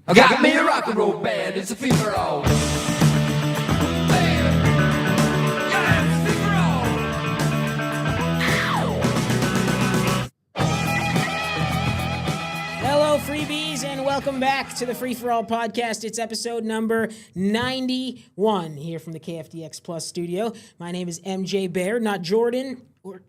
I got me a rock and roll band, it's a free-for-all. Hello, freebies, and welcome back to the Free-for-All podcast. It's episode number 91 here from the KFDX Plus studio. My name is MJ Baird, not Jordan.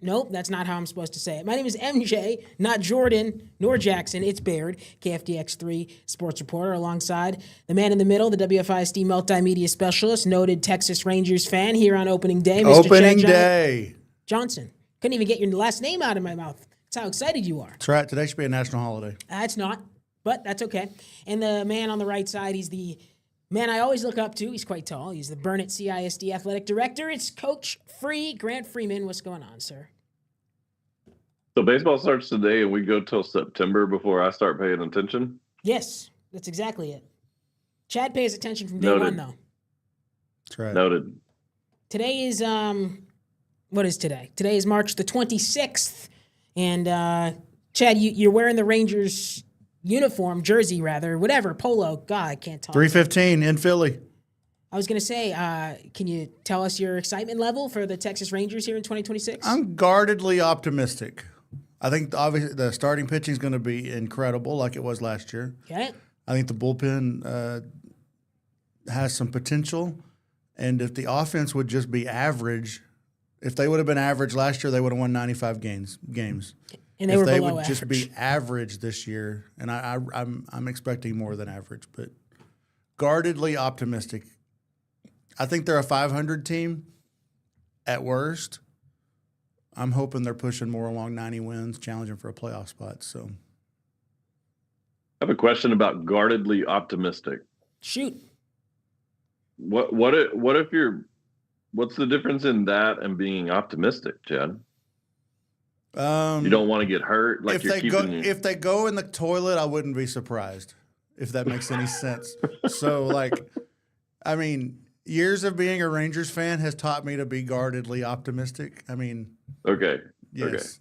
Nope, that's not how I'm supposed to say it. My name is MJ, not Jordan nor Jackson. It's Baird, KFDX3 sports reporter, alongside the man in the middle, the WFISD multimedia specialist, noted Texas Rangers fan here on opening day, Mr. Opening day. Johnson. Couldn't even get your last name out of my mouth. That's how excited you are. That's right. Today should be a national holiday. It's not, but that's okay. And the man on the right side, he's the man I always look up to. He's quite tall. He's the Burnett CISD athletic director. It's Coach Grant Freeman. What's going on, sir? So baseball starts today and we go till September before I start paying attention? Yes, that's exactly it. Chad pays attention from day one, though. That's right. Noted. Today is, what is today? Today is March the 26th. And, Chad, you're wearing the Rangers uniform, jersey rather, whatever, polo. God, I can't talk. 3:15 in Philly. I was going to say, can you tell us your excitement level for the Texas Rangers here in 2026? I'm guardedly optimistic. I think obviously the starting pitching is going to be incredible like it was last year. Okay. I think the bullpen has some potential. And if the offense would just be average, if they would have been average last year, they would have won 95 games. And they if were they below would just average. be average this year, and I'm expecting more than average, but guardedly optimistic. I think they're a 500 team at worst. I'm hoping they're pushing more along 90 wins, challenging for a playoff spot. So, I have a question about guardedly optimistic. Shoot. What if you're what's the difference in that and being optimistic, Chad? You don't want to get hurt. Like if they go in the toilet, I wouldn't be surprised, if that makes any sense. So, I mean, years of being a Rangers fan has taught me to be guardedly optimistic. I mean, okay. Yes.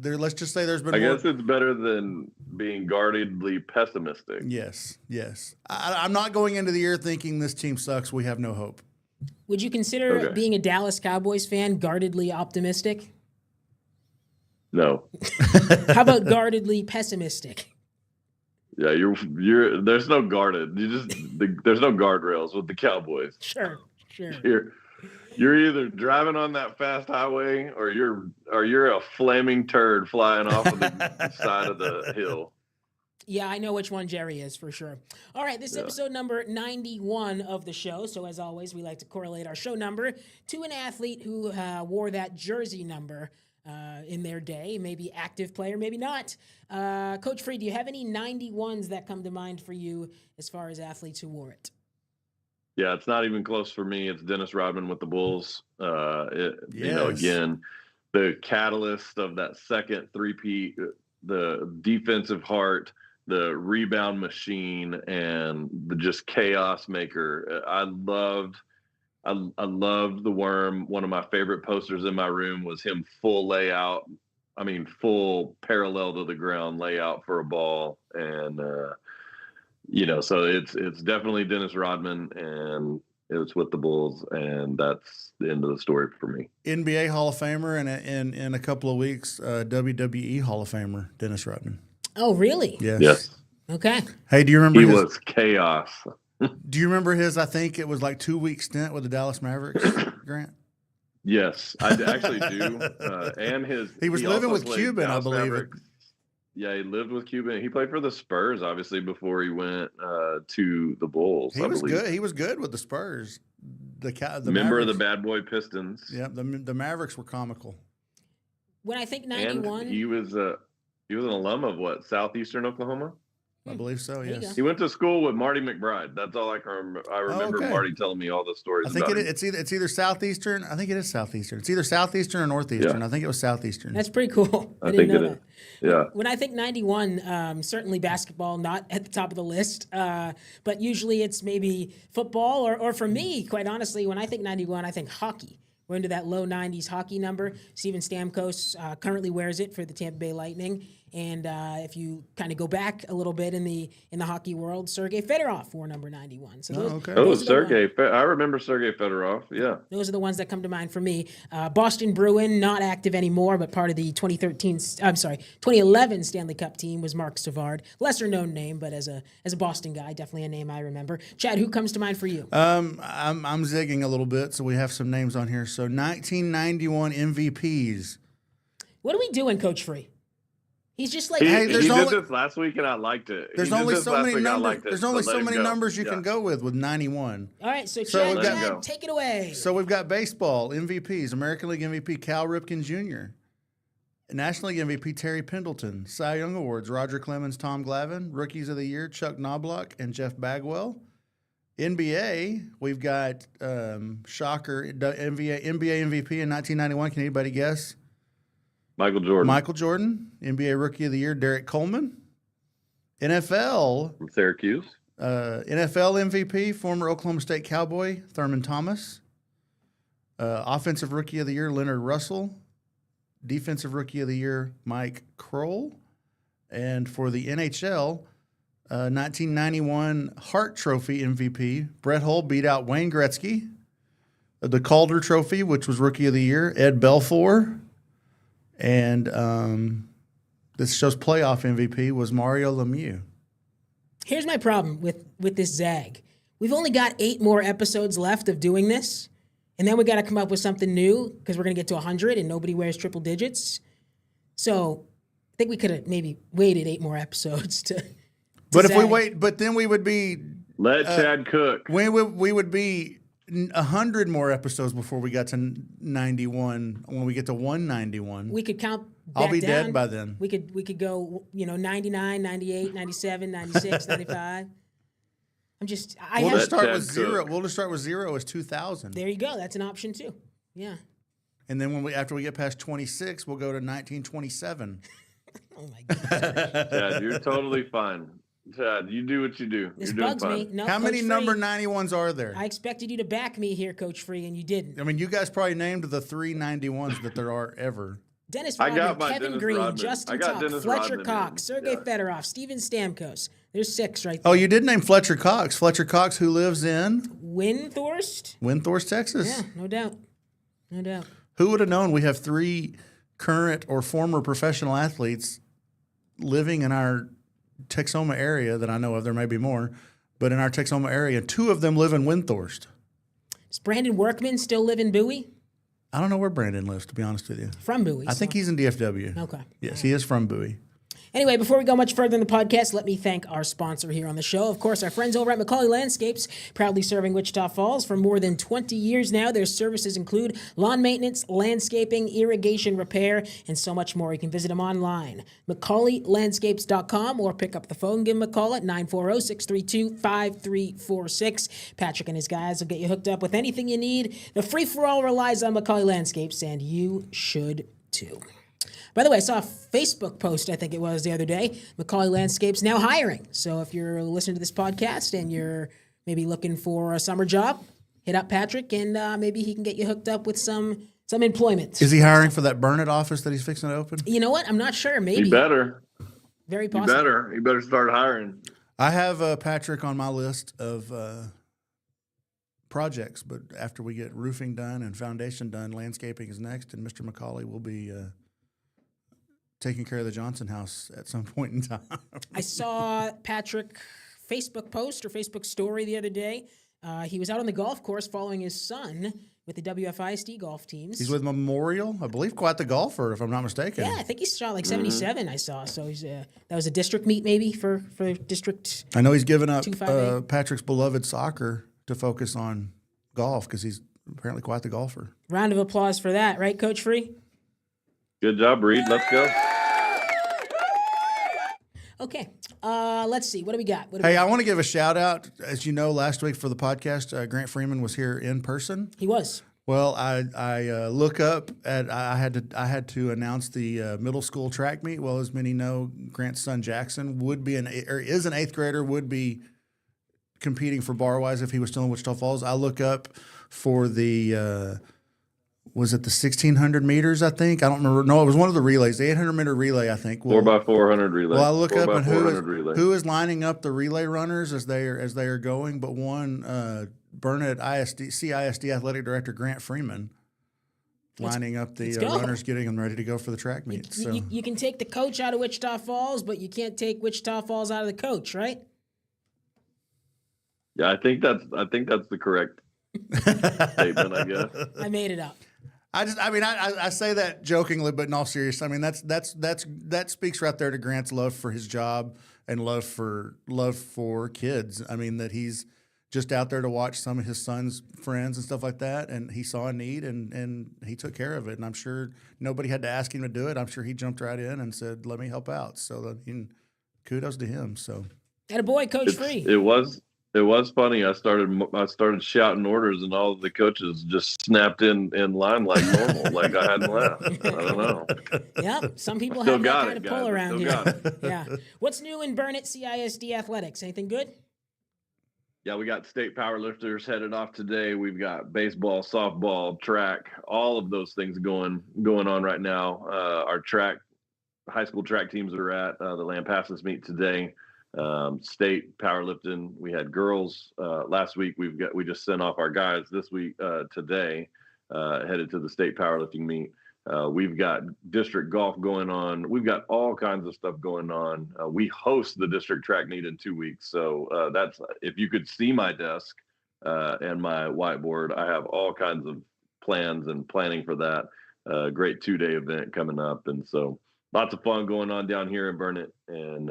Let's just say there's been. I guess it's better than being guardedly pessimistic. Yes. I'm not going into the year thinking this team sucks. We have no hope. Would you consider being a Dallas Cowboys fan guardedly optimistic? No. How about guardedly pessimistic? Yeah, you're. There's no guarded. There's no guardrails with the Cowboys. Sure. You're either driving on that fast highway or you're a flaming turd flying off of the side of the hill. Yeah, I know which one Jerry is for sure. All right, this is episode number 91 of the show. So as always, we like to correlate our show number to an athlete who wore that jersey number in their day. Maybe active player, maybe not. Coach Free, do you have any 91s that come to mind for you as far as athletes who wore it? Yeah, it's not even close for me. It's Dennis Rodman with the Bulls. Again, the catalyst of that second three-peat, the defensive heart, the rebound machine, and the just chaos maker. I loved the Worm. One of my favorite posters in my room was him full layout. I mean, full parallel to the ground layout for a ball. And, so it's definitely Dennis Rodman, and it was with the Bulls, and that's the end of the story for me. NBA Hall of Famer, and in a couple of weeks, WWE Hall of Famer, Dennis Rodman. Oh, really? Yes. Okay. Hey, do you remember He was chaos. Do you remember his, I think it was 2-week stint with the Dallas Mavericks, Grant? Yes, I actually do. And he was living with Cuban, I believe. Mavericks. Yeah, he lived with Cuban. He played for the Spurs, obviously, before he went to the Bulls. He was good. He was good with the Spurs. The member Mavericks, of the Bad Boy Pistons. Yeah, the Mavericks were comical. When I think 91, and he was an alum of Southeastern Oklahoma. I believe so. Yes. He went to school with Marty McBride. That's all I can remember. I remember Marty telling me all the stories. I think about it's either Southeastern. I think it is Southeastern. It's either Southeastern or Northeastern. I think it was Southeastern. That's pretty cool. I think it is. Yeah. When I think 91, certainly basketball not at the top of the list, but usually it's maybe football or for me, quite honestly, when I think 91, I think hockey. We're into that low 90s hockey number. Steven Stamkos currently wears it for the Tampa Bay Lightning. And if you kind of go back a little bit in the hockey world, Sergei Fedorov wore number 91. So those, okay. Oh, Sergei. I remember Sergei Fedorov. Yeah. those are the ones that come to mind for me. Boston Bruin, not active anymore, but part of the 2011 Stanley Cup team was Mark Savard. Lesser known name, but as a Boston guy, definitely a name I remember. Chad, who comes to mind for you? I'm zigging a little bit, so we have some names on here. So 1991 MVPs. What are we doing, Coach Free? He's just like He Hey, there's did only- this last week, and I liked it. There's He did only this so last many week, and I numbers. liked it, There's only so let him many go. numbers you Yeah. can go with 91. all right. So So we've Chad, got- take it away. So we've got baseball MVPs: American League MVP Cal Ripken Jr., National League MVP Terry Pendleton, Cy Young Awards Roger Clemens, Tom Glavine, Rookies of the Year Chuck Knobloch and Jeff Bagwell. NBA, we've got shocker NBA MVP in 1991. Can anybody guess? Michael Jordan Michael Jordan, NBA Rookie of the Year Derek Coleman. NFL from Syracuse. NFL MVP, former Oklahoma State Cowboy Thurman Thomas. Offensive Rookie of the Year Leonard Russell. Defensive Rookie of the Year Mike Kroll. And for the NHL, 1991 Hart Trophy MVP Brett Hull beat out Wayne Gretzky. The Calder Trophy, which was Rookie of the Year, Ed Belfour. And this show's playoff MVP was Mario Lemieux. Here's my problem with this zag. We've only got 8 more episodes left of doing this, and then we got to come up with something new because we're going to get to 100 and nobody wears triple digits. So I think we could have maybe waited 8 more episodes to But if we zag. wait, but then we would be Let Chad cook. we would be 100 more episodes before we got to 91. When we get to 191, We could count I'll back be down. dead by then. We could go, 99, 98, 97, 96, 95. We'll just Let start Chad with zero. cook. We'll just start with zero as 2000, there you go. That's an option too. Yeah. and then after we get past 26, we'll go to 1927. Oh my God. Chad, you're totally fine. Chad, you do what you do. This You're doing bugs fine. me. No, How many Coach number Free, 91s are there? I expected you to back me here, Coach Free, and you didn't. I mean, you guys probably named the 3 91s that there are ever. Dennis I Rodman, got my Kevin Dennis Green, Rodman. Justin I got Tuck, Dennis Fletcher Rodman in. Cox, Sergei Yeah. Fedorov, Steven Stamkos. There's 6 right there. Oh, you did name Fletcher Cox. Fletcher Cox, who lives in Windthorst? Windthorst, Texas. Yeah, no doubt. No doubt. Who would have known we have 3 current or former professional athletes living in our Texoma area that I know of? There may be more, but in our Texoma area, 2 of them live in Windthorst. Does Brandon Workman still live in Bowie? I don't know where Brandon lives, to be honest with you. From Bowie. I think he's in DFW. Okay. Yes, he is from Bowie. Anyway, before we go much further in the podcast, let me thank our sponsor here on the show. Of course, our friends over at Macaulay Landscapes, proudly serving Wichita Falls for more than 20 years now. Their services include lawn maintenance, landscaping, irrigation repair, and so much more. You can visit them online, MacAullayLandscapes.com, or pick up the phone, give them a call at 940-632-5346. Patrick and his guys will get you hooked up with anything you need. The free-for-all relies on Macaulay Landscapes, and you should too. By the way, I saw a Facebook post, I think it was the other day. Macaulay Landscapes now hiring. So if you're listening to this podcast and you're maybe looking for a summer job, hit up Patrick and maybe he can get you hooked up with some employment. Is he hiring for that Burnett office that he's fixing to open? You know what? I'm not sure. Maybe. You better. Very You possible. better. You better start hiring. I have Patrick on my list of projects, but after we get roofing done and foundation done, landscaping is next, and Mr. McCauley will be taking care of the Johnson house at some point in time. I saw Patrick Facebook post or Facebook story the other day. He was out on the golf course following his son with the WFISD golf teams. He's with Memorial, I believe, quite the golfer, if I'm not mistaken. Yeah, I think he shot like 77. I saw. So he's that was a district meet maybe for district. I know he's given up 258. Patrick's beloved soccer to focus on golf because he's apparently quite the golfer. Round of applause for that, right, Coach Free? Good job, Reed. Let's go. Okay, let's see. What do we got? Hey, I want to give a shout out. As you know, last week for the podcast, Grant Freeman was here in person. He was. Well, I look up at I had to announce the middle school track meet. Well, as many know, Grant's son Jackson is an 8th grader, would be competing for Barwise if he was still in Wichita Falls. I look up for the was it the 1,600 meters, I think? I don't remember. No, it was one of the relays, the 800-meter relay, I think. 4x400 relay. Well, I look up and relay. who is lining up the relay runners as they are going, but one, Burnett CISD Athletic Director Grant Freeman lining up the runners, getting them ready to go for the track meet. You can take the coach out of Wichita Falls, but you can't take Wichita Falls out of the coach, right? Yeah, I think that's the correct statement, I guess. I made it up. I say that jokingly, but in all seriousness, I mean that speaks right there to Grant's love for his job and love for kids. I mean that he's just out there to watch some of his son's friends and stuff like that, and he saw a need and he took care of it. And I'm sure nobody had to ask him to do it. I'm sure he jumped right in and said, "Let me help out." So kudos to him. So, and a boy, Coach Free. It was funny. I started shouting orders, and all of the coaches just snapped in line like normal, like I hadn't left. I don't know. Yep, some people have that kind of pull around here. Yeah. What's new in Burnett CISD athletics? Anything good? Yeah, we got state powerlifters headed off today. We've got baseball, softball, track, all of those things going on right now. Our high school track teams are at the Lampasas meet today. State powerlifting. We had girls last week. We just sent off our guys this week today, headed to the state powerlifting meet. We've got district golf going on. We've got all kinds of stuff going on. We host the district track meet in 2 weeks. So that's, if you could see my desk and my whiteboard, I have all kinds of plans and planning for that. Great 2-day event coming up. And so lots of fun going on down here in Burnett. And,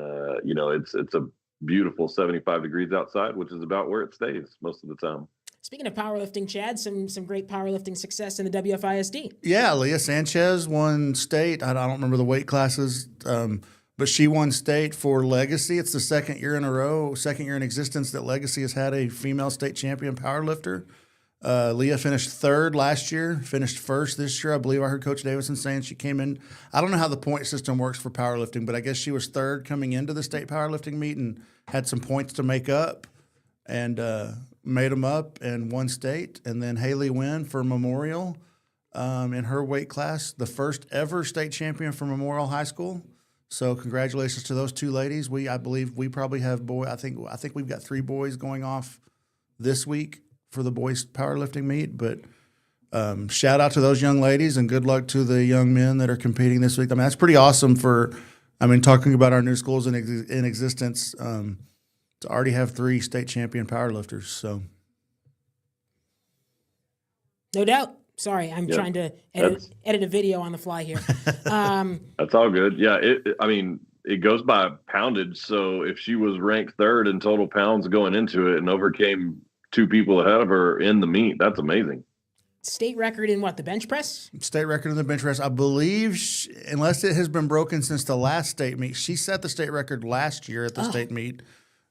it's a beautiful 75 degrees outside, which is about where it stays most of the time. Speaking of powerlifting, Chad, some great powerlifting success in the WFISD. Yeah, Leah Sanchez won state. I don't remember the weight classes, but she won state for Legacy. It's the second year in existence that Legacy has had a female state champion powerlifter. Leah finished third last year, finished first this year. I believe I heard Coach Davidson saying she came in. I don't know how the point system works for powerlifting, but I guess she was third coming into the state powerlifting meet and had some points to make up and made them up and won state. And then Haley Wynn for Memorial in her weight class, the first ever state champion for Memorial High School. So congratulations to those two ladies. I believe we probably have I think we've got 3 boys going off this week for the boys powerlifting meet, but shout out to those young ladies and good luck to the young men that are competing this week. I mean, that's pretty awesome talking about our new schools in existence, to already have 3 state champion powerlifters. So. No doubt. Sorry, I'm trying to edit a video on the fly here. That's all good. Yeah, it goes by poundage. So if she was ranked 3rd in total pounds going into it and overcame 2 people ahead of her in the meet, that's amazing. State record in what, the bench press? State record in the bench press. I believe, unless it has been broken since the last state meet, she set the state record last year at the state meet.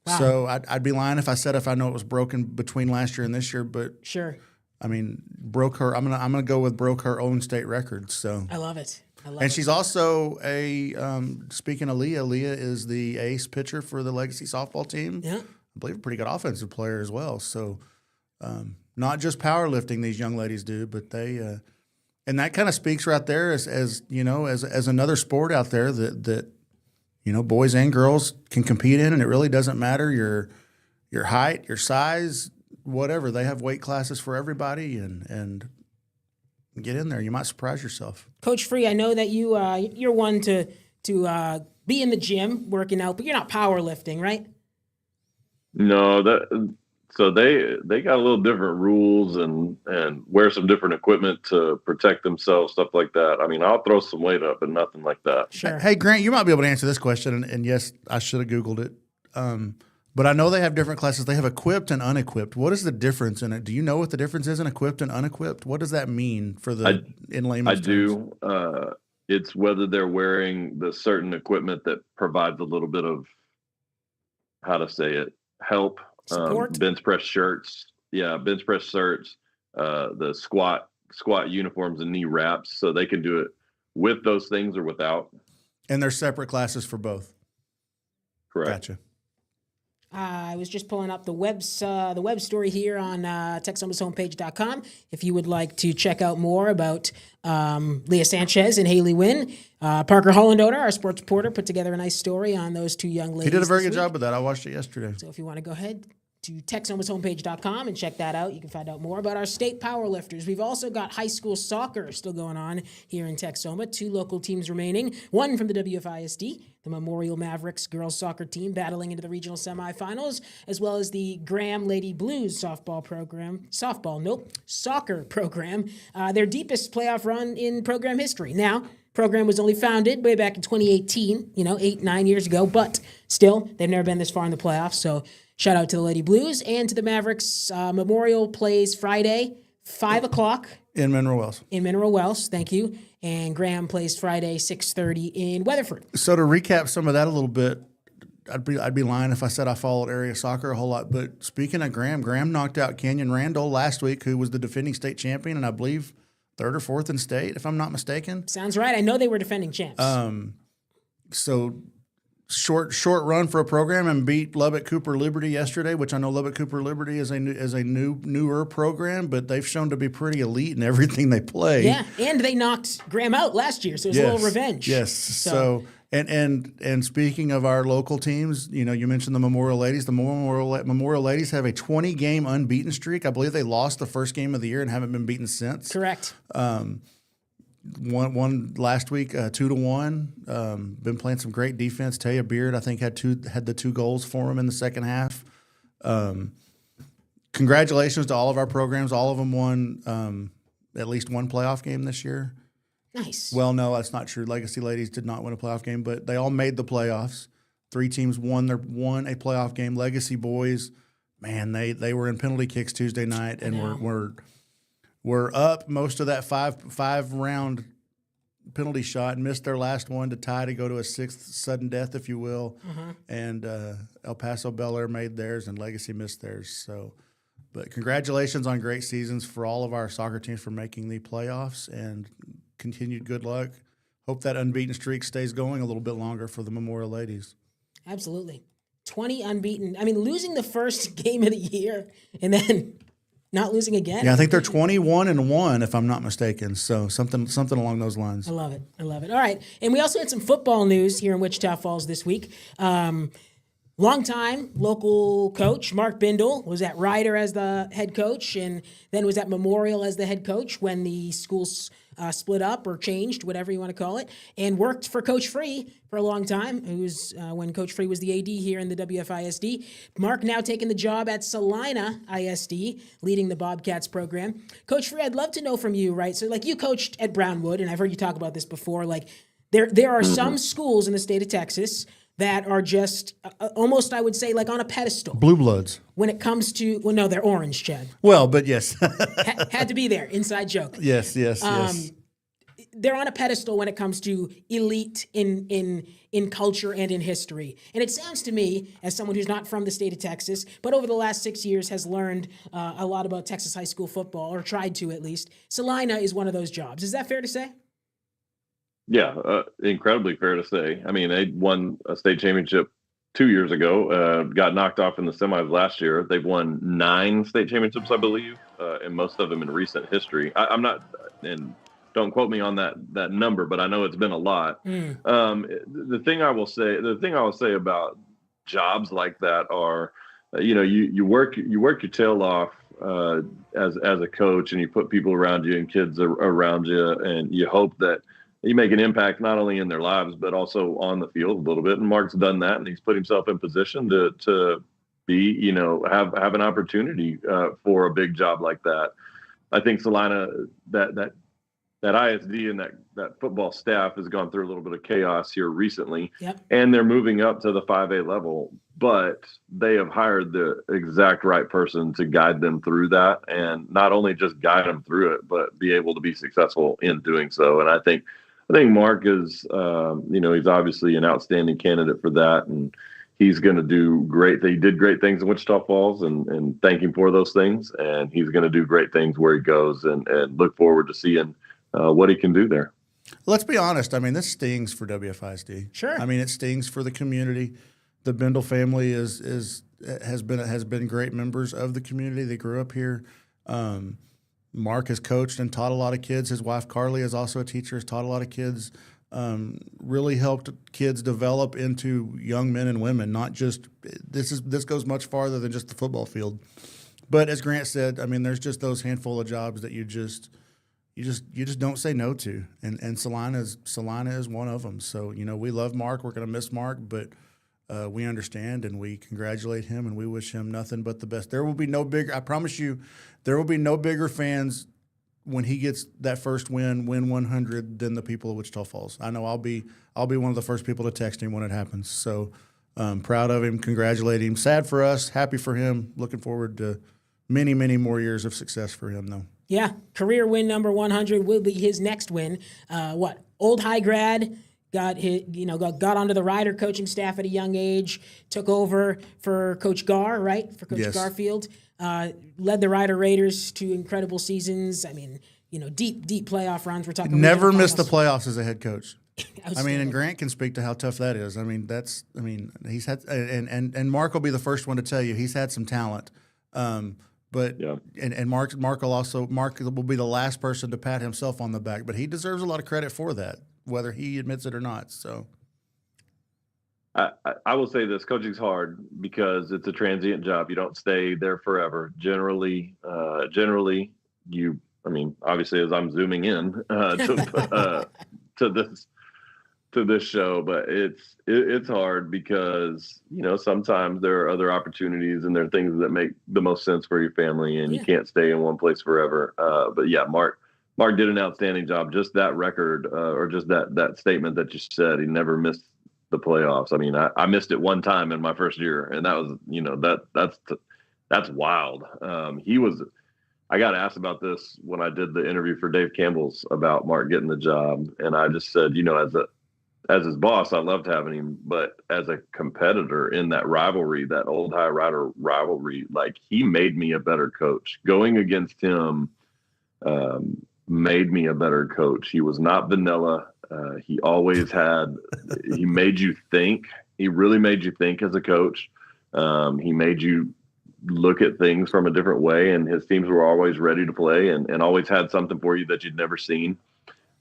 Wow. So I'd be lying if I know it was broken between last year and this year, but sure. I mean, broke her. I'm gonna go with broke her own state record. So I love it. She's also speaking of Leah. Leah is the ace pitcher for the Legacy softball team. Yeah, I believe a pretty good offensive player as well. So not just powerlifting these young ladies do, but they and that kind of speaks right there as another sport out there that boys and girls can compete in, and it really doesn't matter your height, your size, whatever. They have weight classes for everybody, and get in there. You might surprise yourself. Coach Free, I know that you're one to be in the gym working out, but you're not powerlifting, right? No, so they got a little different rules and wear some different equipment to protect themselves, stuff like that. I mean, I'll throw some weight up, but nothing like that. Sure. Hey, Grant, you might be able to answer this question, and yes, I should have Googled it. But I know they have different classes. They have equipped and unequipped. What is the difference in it? Do you know what the difference is in equipped and unequipped? What does that mean in layman's terms? I do. It's whether they're wearing the certain equipment that provides a little bit of, how to say it, help. Bench press shirts. Yeah, bench press shirts. The squat uniforms and knee wraps, so they can do it with those things or without. And they're separate classes for both. Correct. Gotcha. I was just pulling up the web story here on TexomasHomepage.com. If you would like to check out more about Leah Sanchez and Haley Wynn, Parker Hollandoner, our sports reporter, put together a nice story on those two young ladies. He did a very good job with that. I watched it yesterday. So if you want to go ahead to TexomasHomepage.com and check that out, you can find out more about our state powerlifters. We've also got high school soccer still going on here in Texoma. 2 local teams remaining. One from the WFISD, the Memorial Mavericks girls soccer team battling into the regional semifinals, as well as the Graham Lady Blues soccer program. Their deepest playoff run in program history. Now, program was only founded way back in 2018, 8-9 years ago, but still, they've never been this far in the playoffs. So shout out to the Lady Blues and to the Mavericks. Memorial plays Friday, 5 o'clock. In Mineral Wells. In Mineral Wells, thank you. And Graham plays Friday, 6:30 in Weatherford. So to recap some of that a little bit, I'd be lying if I said I followed area soccer a whole lot. But speaking of Graham knocked out Canyon Randall last week, who was the defending state champion, and I believe 3rd or 4th in state, if I'm not mistaken. Sounds right. I know they were defending champs. So short run for a program, and beat Lubbock Cooper Liberty yesterday, which I know Lubbock Cooper Liberty is a newer program, but they've shown to be pretty elite in everything they play. Yeah, and they knocked Graham out last year, so it was a little revenge. Yes. So and speaking of our local teams, you mentioned the Memorial Ladies. The Memorial Ladies have a 20-game unbeaten streak. I believe they lost the first game of the year and haven't been beaten since. Correct. One last week, 2-1. Been playing some great defense. Taya Baird, I think, had the 2 goals for him in the second half. Congratulations to all of our programs. All of them won at least one playoff game this year. Nice. Well, no, that's not true. Legacy Ladies did not win a playoff game, but they all made the playoffs. 3 teams won a playoff game. Legacy boys, man, they were in penalty kicks Tuesday night, and were up most of that five round penalty shot and missed their last one to tie to go to a 6th sudden death, if you will. And El Paso Bel Air made theirs, and Legacy missed theirs. So, but congratulations on great seasons for all of our soccer teams for making the playoffs, and continued good luck. Hope that unbeaten streak stays going a little bit longer for the Memorial Ladies. Absolutely. 20 unbeaten. I mean, losing the first game of the year and then not losing again. Yeah, I think they're 21-1, if I'm not mistaken. So something along those lines. I love it. All right. And we also had some football news here in Wichita Falls this week. Longtime local coach Mark Bindle was at Ryder as the head coach, and then was at Memorial as the head coach when the schools split up or changed, whatever you want to call it, and worked for Coach Free for a long time, who's when Coach Free was the AD here in the WFISD. Mark now taking the job at Salina ISD, leading the Bobcats program. Coach Free, I'd love to know from you, right? So, like, you coached at Brownwood, and I've heard you talk about this before. Like, there are some schools in the state of Texas that are just almost, I would say, like on a pedestal. Blue Bloods. When it comes to, well, no, they're orange, Chad. Well, but yes. Had to be there. Inside joke. Yes. They're on a pedestal when it comes to elite in culture and in history. And it sounds to me, as someone who's not from the state of Texas, but over the last 6 years has learned a lot about Texas high school football, or tried to at least. Salina is one of those jobs. Is that fair to say? Yeah, incredibly fair to say. I mean, they won a state championship 2 years ago, got knocked off in the semis last year. They've won 9 state championships, I believe, and most of them in recent history. I'm not, and don't quote me on that number, but I know it's been a lot. The thing I will say about jobs like that are, you work your tail off as a coach, and you put people around you and kids around you, and you hope that you make an impact not only in their lives but also on the field a little bit. And Mark's done that, and he's put himself in position to be, have an opportunity for a big job like that. I think Salina, that ISD and that football staff has gone through a little bit of chaos here recently. Yep. And they're moving up to the 5A level, but they have hired the exact right person to guide them through that, and not only just guide them through it, but be able to be successful in doing so. And I think Mark is, he's obviously an outstanding candidate for that, and he's going to do great. He did great things in Wichita Falls, and thank him for those things. And he's going to do great things where he goes, and look forward to seeing what he can do there. Let's be honest. I mean, this stings for WFISD. Sure. I mean, it stings for the community. The Bindle family is has been great members of the community. They grew up here. Mark has coached and taught a lot of kids. His wife Carly is also a teacher, has taught a lot of kids. Really helped kids develop into young men and women. Not just this goes much farther than just the football field. But as Grant said, I mean, there's just those handful of jobs that you just don't say no to, and Salina is one of them. So we love Mark. We're going to miss Mark, but we understand and we congratulate him and we wish him nothing but the best. There will be no bigger. I promise you, there will be no bigger fans when he gets that first win 100 than the people of Wichita Falls. I know I'll be one of the first people to text him when it happens. So proud of him, congratulate him. Sad for us, happy for him. Looking forward to many, many more years of success for him, though. Yeah, career win number 100 will be his next win. Old High grad, got onto the Rider coaching staff at a young age, took over for Coach Gar, right? For Coach Garfield. Led the Rider Raiders to incredible seasons. I mean, deep playoff runs. We're talking never missed the playoffs as a head coach. I mean, and Grant can speak to how tough that is. I mean, he's had, and Mark will be the first one to tell you he's had some talent. But yeah. And Mark will be the last person to pat himself on the back, but he deserves a lot of credit for that, whether he admits it or not. So I will say this: coaching's hard because it's a transient job. You don't stay there forever. Generally, you. I mean, obviously, as I'm zooming in to this show, but it's hard because sometimes there are other opportunities and there are things that make the most sense for your family, and you can't stay in one place forever. But yeah, Mark did an outstanding job. Just that record, or just that statement that you said, he never missed the playoffs. I mean, I missed it one time in my first year, and that was that's wild. I got asked about this when I did the interview for Dave Campbell's about Mark getting the job, and I just said, as his boss, I loved having him, but as a competitor in that rivalry, that Old High Rider rivalry, like, he made me a better coach. Going against him made me a better coach. He was not vanilla. He always he made you think. He really made you think as a coach. He made you look at things from a different way, and his teams were always ready to play and always had something for you that you'd never seen.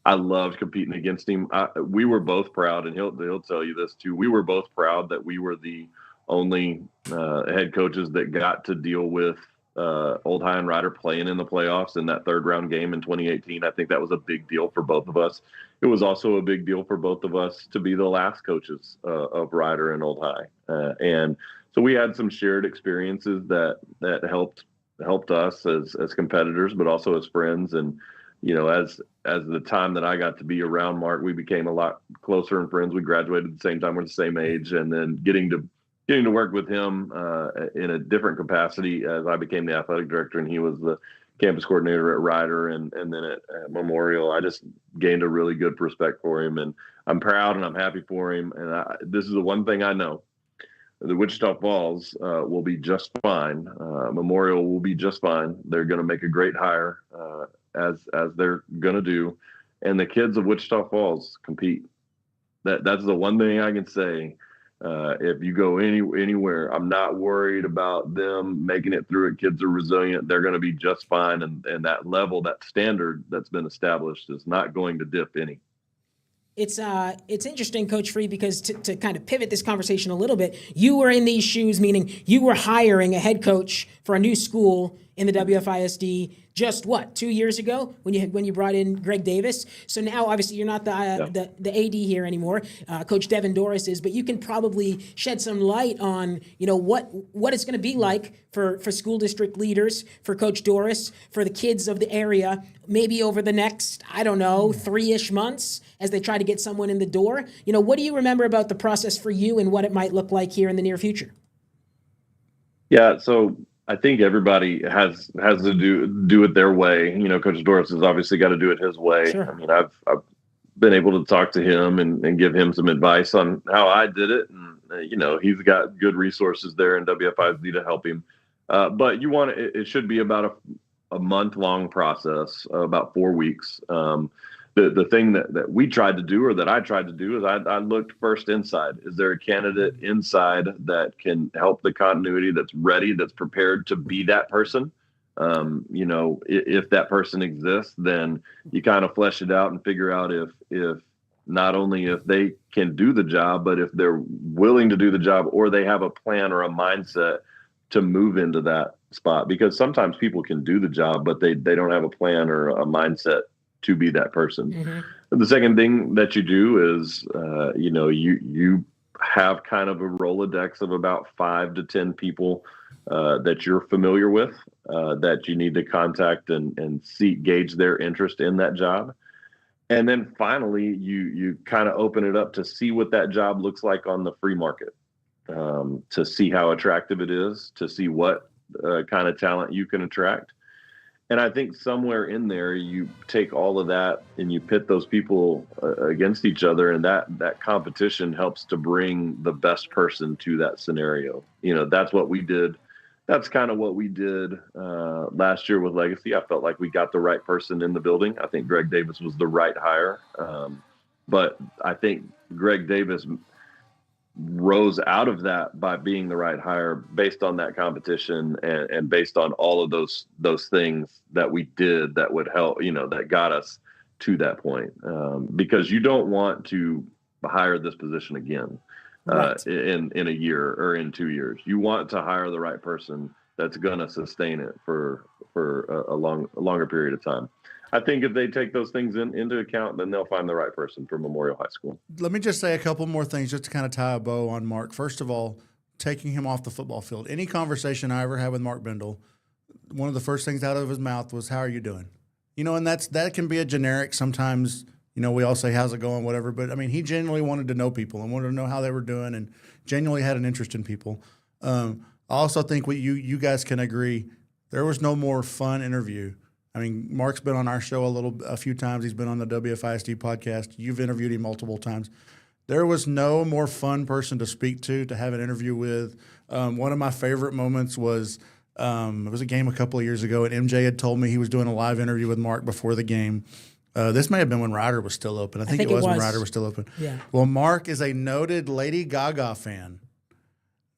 I loved competing against him. We were both proud, and he'll tell you this too. We were both proud that we were the only head coaches that got to deal with Old High and Rider playing in the playoffs in that third round game in 2018. I think that was a big deal for both of us. It was also a big deal for both of us to be the last coaches of Rider and Old High, and so we had some shared experiences that helped us as competitors, but also as friends. And as the time that I got to be around Mark, we became a lot closer and friends. We graduated at the same time. We're the same age. And then getting to work with him in a different capacity as I became the athletic director and he was the campus coordinator at Rider and then at Memorial, I just gained a really good respect for him. And I'm proud and I'm happy for him. And this is the one thing I know. The Wichita Falls will be just fine. Memorial will be just fine. They're going to make a great hire as they're going to do. And the kids of Wichita Falls compete. That's the one thing I can say. If you go anywhere, I'm not worried about them making it through it. Kids are resilient. They're going to be just fine. And that level, that standard that's been established is not going to dip any. It's interesting, Coach Free, because to kind of pivot this conversation a little bit, you were in these shoes, meaning you were hiring a head coach for a new school in the WFISD just 2 years ago when you brought in Greg Davis. So now obviously you're not the AD here anymore. Coach Devin Doris is, but you can probably shed some light on what it's going to be like for school district leaders, for Coach Doris, for the kids of the area, maybe over the next 3-ish months as they try to get someone in the door. What do you remember about the process for you and what it might look like here in the near future? Yeah, so I think everybody has to do it their way. Coach Doris has obviously got to do it his way. Sure. I mean, I've been able to talk to him and give him some advice on how I did it. And, he's got good resources there in WFISD to help him. But it should be about a month-long process, about 4 weeks. the thing that we tried to do, or that I tried to do, is I looked first inside. Is there a candidate inside that can help the continuity, that's ready, that's prepared to be that person? If that person exists, then you kind of flesh it out and figure out if not only if they can do the job, but if they're willing to do the job, or they have a plan or a mindset to move into that spot. Because sometimes people can do the job, but they don't have a plan or a mindset to be that person. Mm-hmm. The second thing that you do is, you have kind of a Rolodex of about 5 to 10 people that you're familiar with, that you need to contact and gauge their interest in that job. And then finally, you kind of open it up to see what that job looks like on the free market, to see how attractive it is, to see what kind of talent you can attract. And I think somewhere in there, you take all of that and you pit those people against each other, and that competition helps to bring the best person to that scenario. That's what we did. That's kind of what we did last year with Legacy. I felt like we got the right person in the building. I think Greg Davis was the right hire. But I think Greg Davis rose out of that by being the right hire based on that competition and based on all of those things that we did that would help, that got us to that point. Because you don't want to hire this position again. Right. In a year or in 2 years. You want to hire the right person that's going to sustain it for a longer period of time. I think if they take those things into account, then they'll find the right person for Memorial High School. Let me just say a couple more things just to kind of tie a bow on Mark. First of all, taking him off the football field. Any conversation I ever had with Mark Bindle, one of the first things out of his mouth was, "How are you doing?" And that can be a generic sometimes. We all say, "How's it going?" whatever. But, I mean, he genuinely wanted to know people and wanted to know how they were doing and genuinely had an interest in people. I also think you guys can agree there was no more fun interview. I mean, Mark's been on our show a few times. He's been on the WFISD podcast. You've interviewed him multiple times. There was no more fun person to speak to have an interview with. One of my favorite moments was it was a game a couple of years ago, and MJ had told me he was doing a live interview with Mark before the game. This may have been when Ryder was still open. I think it was when Ryder was still open. Yeah. Well, Mark is a noted Lady Gaga fan.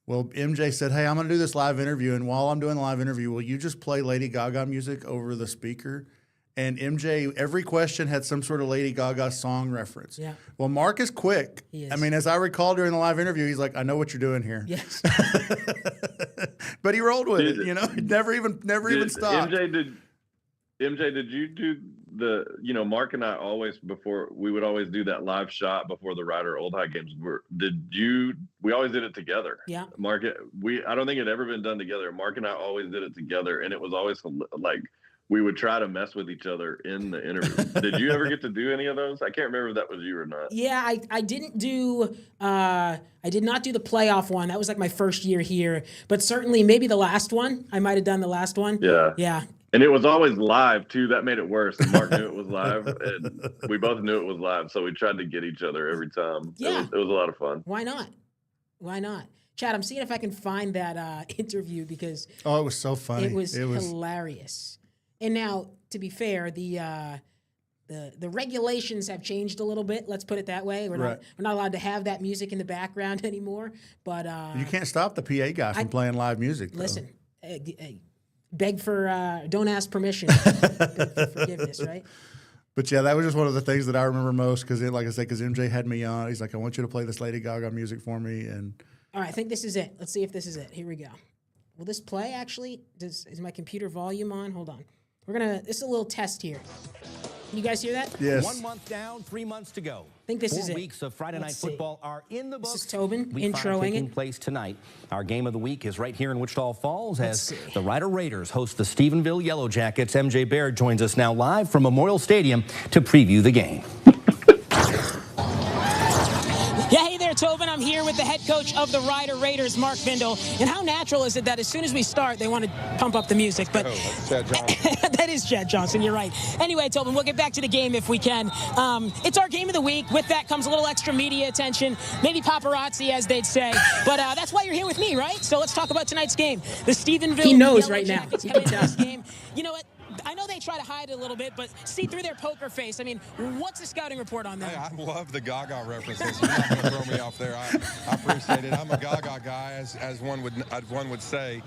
Well, MJ said, "Hey, I'm going to do this live interview, and while I'm doing the live interview, will you just play Lady Gaga music over the speaker?" And MJ, every question had some sort of Lady Gaga song reference. Yeah. Well, Mark is quick. He is. I mean, as I recall during the live interview, he's like, "I know what you're doing here." Yes. But he rolled with it. He never even stopped. MJ, did you do Mark and I we would always do that live shot before the Ryder Old High games. We always did it together. Yeah. Mark, I don't think it had ever been done together. Mark and I always did it together, and it was always like we would try to mess with each other in the interview. Did you ever get to do any of those? I can't remember if that was you or not. Yeah, I didn't do I did not do the playoff one. That was like my first year here, but certainly maybe the last one. I might have done the last one. Yeah. Yeah. And it was always live, too. That made it worse. And Mark knew it was live, and we both knew it was live, so we tried to get each other every time. Yeah. It was a lot of fun. Why not? Chad, I'm seeing if I can find that interview because it was so funny. It was hilarious. And now, to be fair, the regulations have changed a little bit. Let's put it that way. We're not allowed to have that music in the background anymore. But you can't stop the PA guy from playing live music. Listen, beg for don't ask permission. Beg for forgiveness, right? But yeah, that was just one of the things that I remember most because, like I said, because MJ had me on. He's like, "I want you to play this Lady Gaga music for me." And all right, I think this is it. Let's see if this is it. Here we go. Will this play? Actually, is my computer volume on? Hold on. This is a little test here. Can you guys hear that? Yes. 1 month down, 3 months to go. I think this is it. 4 weeks of Friday Night Football are in the books. This is Tobin Week 5 introing taking it. place tonight. Our game of the week is right here in Wichita Falls as the Ryder Raiders host the Stephenville Yellow Jackets. MJ Baird joins us now live from Memorial Stadium to preview the game. Yeah, hey there, Tobin. I'm here with the head coach of the Ryder Raiders, Mark Bindle. And how natural is it that as soon as we start, they want to pump up the music? But that's Chad Johnson. That is Chad Johnson. You're right. Anyway, Tobin, we'll get back to the game if we can. It's our game of the week. With that comes a little extra media attention, maybe paparazzi, as they'd say. But that's why you're here with me, right? So let's talk about tonight's game. The Stephenville. He knows Yellow right Jackets now. Come into this game. You know what? I know they may try to hide it a little bit, but see through their poker face. I mean, what's the scouting report on them? Hey, I love the Gaga references. You're not going to throw me off there. I appreciate it. I'm a Gaga guy, as one would say.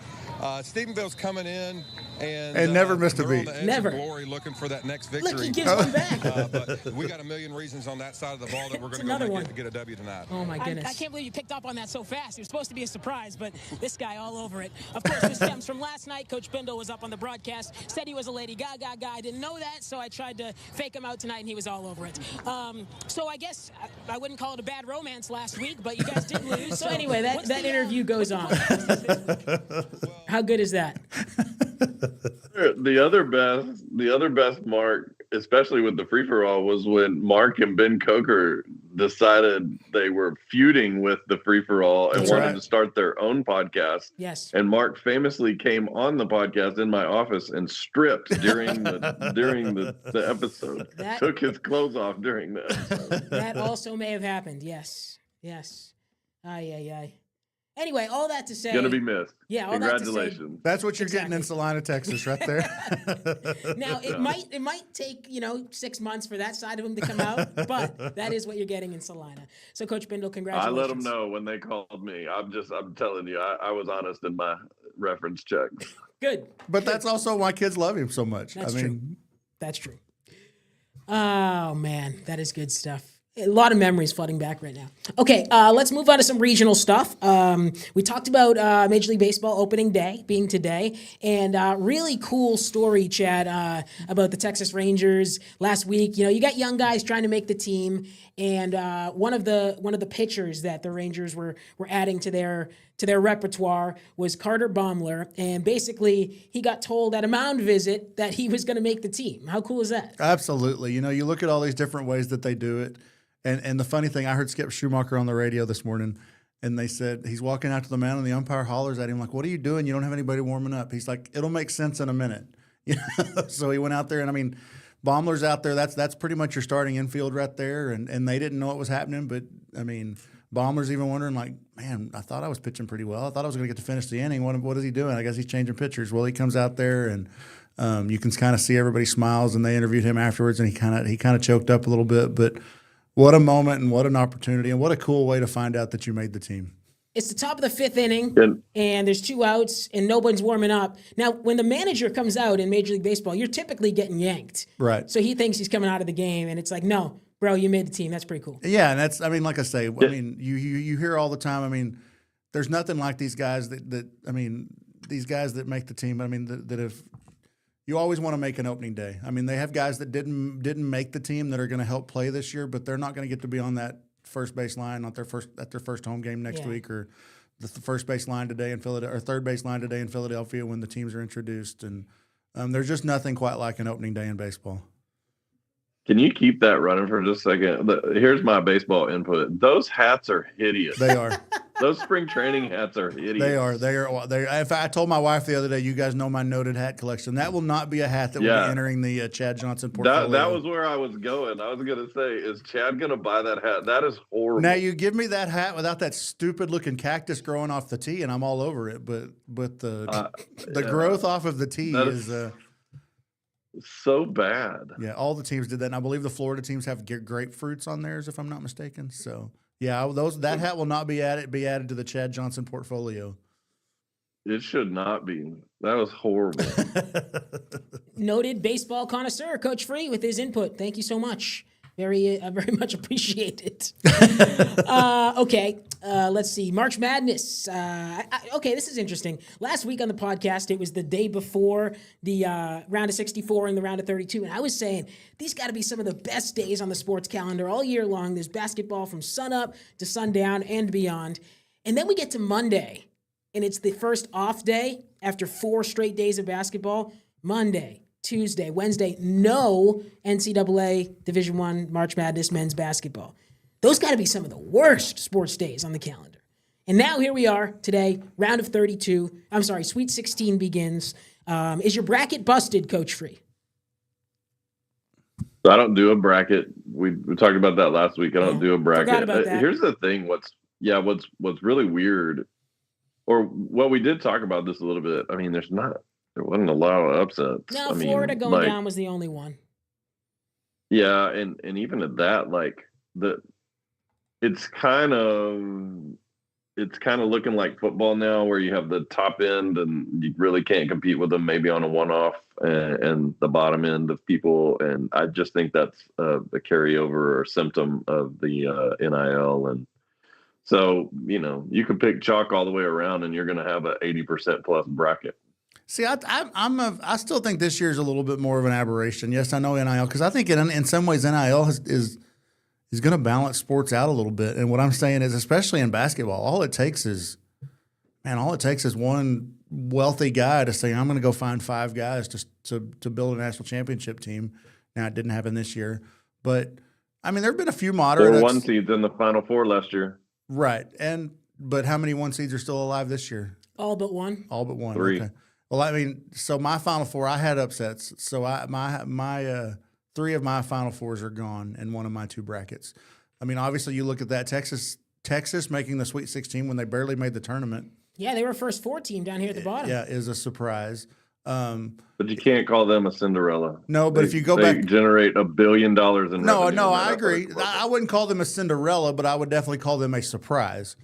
Stephenville's coming in and never missed a beat. Never. Glory, looking for that next victory. Look, he gives one back. But we got a million reasons on that side of the ball that we're going to get a W tonight. Oh my goodness! I can't believe you picked up on that so fast. It was supposed to be a surprise, but this guy all over it. Of course, this stems from last night. Coach Bindle was up on the broadcast, said he was a Lady Gaga guy. I didn't know that, so I tried to fake him out tonight, and he was all over it. So I guess I wouldn't call it a bad romance last week, but you guys did lose. So anyway, that interview goes on. How good is that? The other best Mark, especially with the free-for-all, was when Mark and Ben Coker decided they were feuding with the free-for-all and wanted to start their own podcast. Yes. And Mark famously came on the podcast in my office and stripped during the episode. Took his clothes off during the episode. That also may have happened. Yes. Aye. Anyway, all that to say, Gonna be missed. Yeah, all congratulations. That to say, That's what you're getting in Salina, Texas, right there. Now it might take 6 months for that side of him to come out, but that is what you're getting in Salina. So, Coach Bindle, congratulations. I let them know when they called me. I'm telling you, I was honest in my reference checks. Good. But that's also why kids love him so much. True. That's true. Oh man, that is good stuff. A lot of memories flooding back right now. Okay, let's move on to some regional stuff. We talked about Major League Baseball opening day being today, and really cool story, Chad, about the Texas Rangers last week. You got young guys trying to make the team, and one of the pitchers that the Rangers were adding to their repertoire was Carter Baumler, and basically he got told at a mound visit that he was going to make the team. How cool is that? Absolutely. You look at all these different ways that they do it. And the funny thing, I heard Skip Schumacher on the radio this morning, and they said he's walking out to the mound, and the umpire hollers at him like, "What are you doing? You don't have anybody warming up." He's like, "It'll make sense in a minute." So he went out there, and I mean, Baumler's out there. That's pretty much your starting infield right there, and they didn't know what was happening, but I mean, Baumler's even wondering like, "Man, I thought I was pitching pretty well. I thought I was going to get to finish the inning. What is he doing? I guess he's changing pitchers." Well, he comes out there, and you can kind of see everybody smiles, and they interviewed him afterwards, and he kind of choked up a little bit, but. What a moment and what an opportunity and what a cool way to find out that you made the team. It's the top of the fifth inning, and there's 2 outs, and nobody's warming up. Now, when the manager comes out in Major League Baseball, you're typically getting yanked. Right. So he thinks he's coming out of the game, and it's like, no, bro, you made the team. That's pretty cool. Yeah, and that's, I mean, like I say, I mean, you hear all the time. I mean, there's nothing like these guys these guys that make the team. I mean, that have. You always want to make an opening day. I mean, they have guys that didn't make the team that are going to help play this year, but they're not going to get to be on that first base line at their first home game next week, or the first base line today in Philadelphia, or third base line today in Philadelphia when the teams are introduced. And there's just nothing quite like an opening day in baseball. Can you keep that running for just a second? Here's my baseball input. Those hats are hideous. They are. Those spring training hats are hideous. They are. If I told my wife the other day, you guys know my noted hat collection. That will not be a hat that will be entering the Chad Johnson portfolio. That was where I was going. I was going to say, is Chad going to buy that hat? That is horrible. Now you give me that hat without that stupid looking cactus growing off the tee, and I'm all over it. But the growth off of the tee is so bad. Yeah, all the teams did that, and I believe the Florida teams have grapefruits on theirs, if I'm not mistaken. So. Yeah, that hat will not be added to the Chad Johnson portfolio. It should not be. That was horrible. Noted baseball connoisseur, Coach Free, with his input. Thank you so much. Very much appreciate it. Okay, let's see. March Madness. Okay, this is interesting. Last week on the podcast, it was the day before the round of 64 and the round of 32, and I was saying these got to be some of the best days on the sports calendar all year long. There's basketball from sunup to sundown and beyond. And then we get to Monday, and it's the first off day after 4 straight days of basketball. Monday, Tuesday, Wednesday, no NCAA Division I March Madness men's basketball. Those got to be some of the worst sports days on the calendar. And now here we are today, round of 32. I'm sorry, Sweet 16 begins. Is your bracket busted, Coach Free? I don't do a bracket. We talked about that last week. I don't do a bracket. Forgot about that. Here's the thing. What's really weird, or well, we did talk about this a little bit. I mean, there's not There wasn't a lot of upsets. No, I mean, Florida going down was the only one. Yeah, and even at that, like it's kind of looking like football now, where you have the top end and you really can't compete with them maybe on a one-off, and the bottom end of people. And I just think that's a carryover or symptom of the NIL. And so, you can pick chalk all the way around and you're going to have a 80% plus bracket. See, I still think this year is a little bit more of an aberration. Yes, I know NIL, because I think in some ways NIL is going to balance sports out a little bit. And what I'm saying is, especially in basketball, all it takes is one wealthy guy to say, I'm going to go find 5 guys to build a national championship team. Now, it didn't happen this year, but I mean, there have been a few moderate 4 1 seeds in the Final Four last year. Right, but how many 1 seeds are still alive this year? All but one. All but one. 3. Okay. Well, I mean, so my Final Four, I had upsets. So my 3 of my Final Fours are gone in one of my 2 brackets. I mean, obviously, you look at that Texas making the Sweet 16 when they barely made the tournament. Yeah, they were first 4 team down here at the bottom. Yeah, is a surprise. But you can't call them a Cinderella. No, but if you go back, they generate $1 billion in revenue. No, I agree. I wouldn't call them a Cinderella, but I would definitely call them a surprise.